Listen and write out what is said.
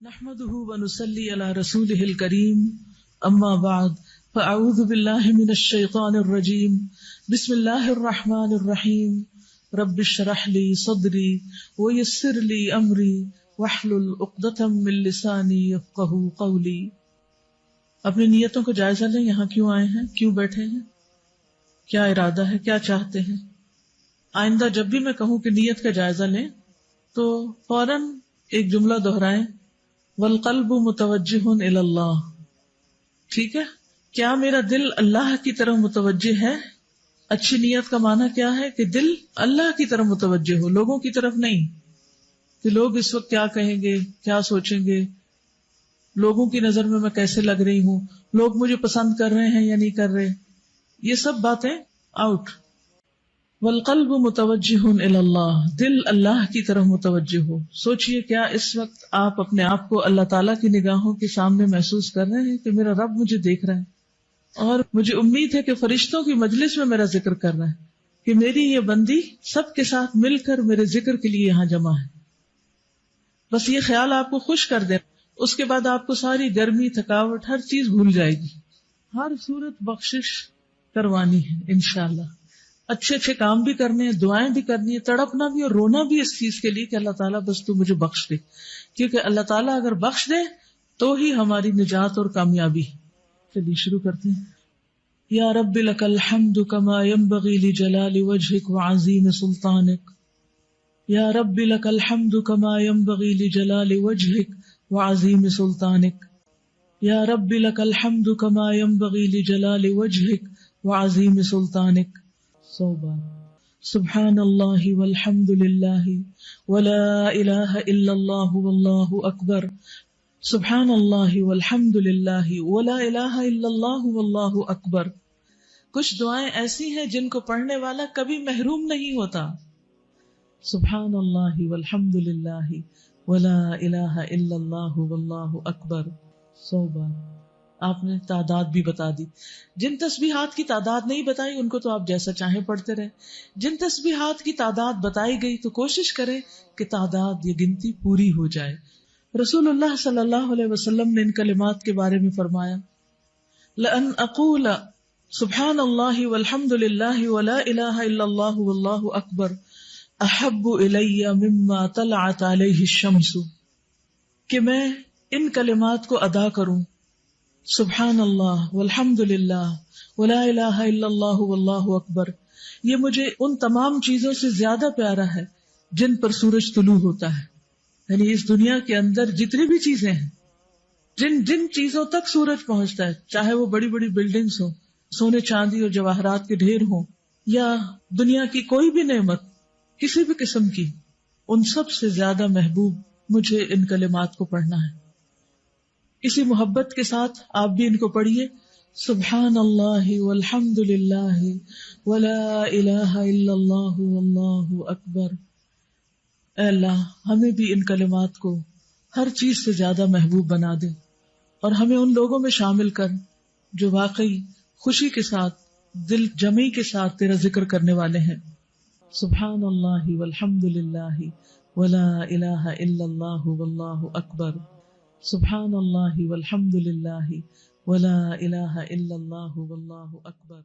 نحمده ونصلي على رسوله الكريم اما بعد فاعوذ بالله من الشيطان الرجيم بسم الله الرحمن الرحيم رب اشرح لي صدري ويسر لي امري واحلل عقدة من لساني يفقهوا قولي۔ اپنی نیتوں کا جائزہ لیں، یہاں کیوں آئے ہیں، کیوں بیٹھے ہیں، کیا ارادہ ہے، کیا چاہتے ہیں۔ آئندہ جب بھی میں کہوں کہ نیت کا جائزہ لیں تو فوراً ایک جملہ دہرائیں، والقلب متوجہ الی اللہ۔ ٹھیک ہے، کیا میرا دل اللہ کی طرف متوجہ ہے؟ اچھی نیت کا معنی کیا ہے کہ دل اللہ کی طرف متوجہ ہو، لوگوں کی طرف نہیں کہ لوگ اس وقت کیا کہیں گے، کیا سوچیں گے، لوگوں کی نظر میں کیسے لگ رہی ہوں، لوگ مجھے پسند کر رہے ہیں یا نہیں کر رہے، یہ سب باتیں آؤٹ۔ والقلب متوجہ الی اللہ، دل اللہ کی طرف متوجہ ہو۔ سوچئے کیا اس وقت آپ اپنے آپ کو اللہ تعالیٰ کی نگاہوں کے سامنے محسوس کر رہے ہیں کہ میرا رب مجھے دیکھ رہا ہے، اور مجھے امید ہے کہ فرشتوں کی مجلس میں میرا ذکر کر رہا ہے کہ میری یہ بندی سب کے ساتھ مل کر میرے ذکر کے لیے یہاں جمع ہے۔ بس یہ خیال آپ کو خوش کر دے، اس کے بعد آپ کو ساری گرمی، تھکاوٹ، ہر چیز بھول جائے گی، ہر صورت بخشش کروانی ہے انشاءاللہ۔ اچھے اچھے کام بھی کرنے ہیں، دعائیں بھی کرنی ہے، تڑپنا بھی اور رونا بھی اس چیز کے لیے کہ اللہ تعالیٰ بس تو مجھے بخش دے، کیونکہ اللہ تعالیٰ اگر بخش دے تو ہی ہماری نجات اور کامیابی ہے۔ چلیے شروع کرتے ہیں۔ یا رب لک الحمد کما ینبغی لجلال وجہک وعظیم سلطانک، یا رب لک الحمد کما ینبغی لجلال وجہک وعظیم سلطانک، یا رب لک الحمد کما ینبغی لجلال وجہک وعظیم سلطانک۔ 100 بار سبحان اللہ والحمد للہ ولا الہ الا اللہ واللہ اکبر، سبحان اللہ والحمد للہ ولا الہ الا اللہ واللہ اکبر۔ کچھ دعائیں ایسی ہیں جن کو پڑھنے والا کبھی محروم نہیں ہوتا۔ سبحان اللہ والحمد للہ ولا الہ الا اللہ واللہ اکبر 100 بار۔ آپ نے تعداد بھی بتا دی، جن تسبیحات کی تعداد نہیں بتائی ان کو تو آپ جیسا چاہیں پڑھتے رہیں، جن تسبیحات کی تعداد بتائی گئی تو کوشش کریں کہ تعداد یا گنتی پوری ہو جائے۔ رسول اللہ صلی اللہ علیہ وسلم نے ان کلمات کے بارے میں فرمایا، لَأَنْ أَقُولَ سبحان اللہ والحمد للہ ولا الہ الا اللہ واللہ اکبر احب الی مما طلعت علیہ الشمس، کہ میں ان کلمات کو ادا کروں، سبحان اللہ والحمد للہ ولا الہ الا اللہ واللہ اکبر، یہ مجھے ان تمام چیزوں سے زیادہ پیارا ہے جن پر سورج طلوع ہوتا ہے۔ یعنی اس دنیا کے اندر جتنی بھی چیزیں ہیں، جن چیزوں تک سورج پہنچتا ہے، چاہے وہ بڑی بڑی بلڈنگز ہوں، سونے چاندی اور جواہرات کے ڈھیر ہوں، یا دنیا کی کوئی بھی نعمت کسی بھی قسم کی، ان سب سے زیادہ محبوب مجھے ان کلمات کو پڑھنا ہے۔ اسی محبت کے ساتھ آپ بھی ان کو پڑھیے، سبحان اللہ والحمد للہ ولا الہ الا اللہ واللہ اکبر۔ اے اللہ، ہمیں بھی ان کلمات کو ہر چیز سے زیادہ محبوب بنا دے، اور ہمیں ان لوگوں میں شامل کر جو واقعی خوشی کے ساتھ، دل جمعی کے ساتھ تیرا ذکر کرنے والے ہیں۔ سبحان اللہ والحمد للہ ولا الہ الا اللہ واللہ اکبر، سبحان اللہ والحمد للہ ولا الہ الا اللہ واللہ اکبر۔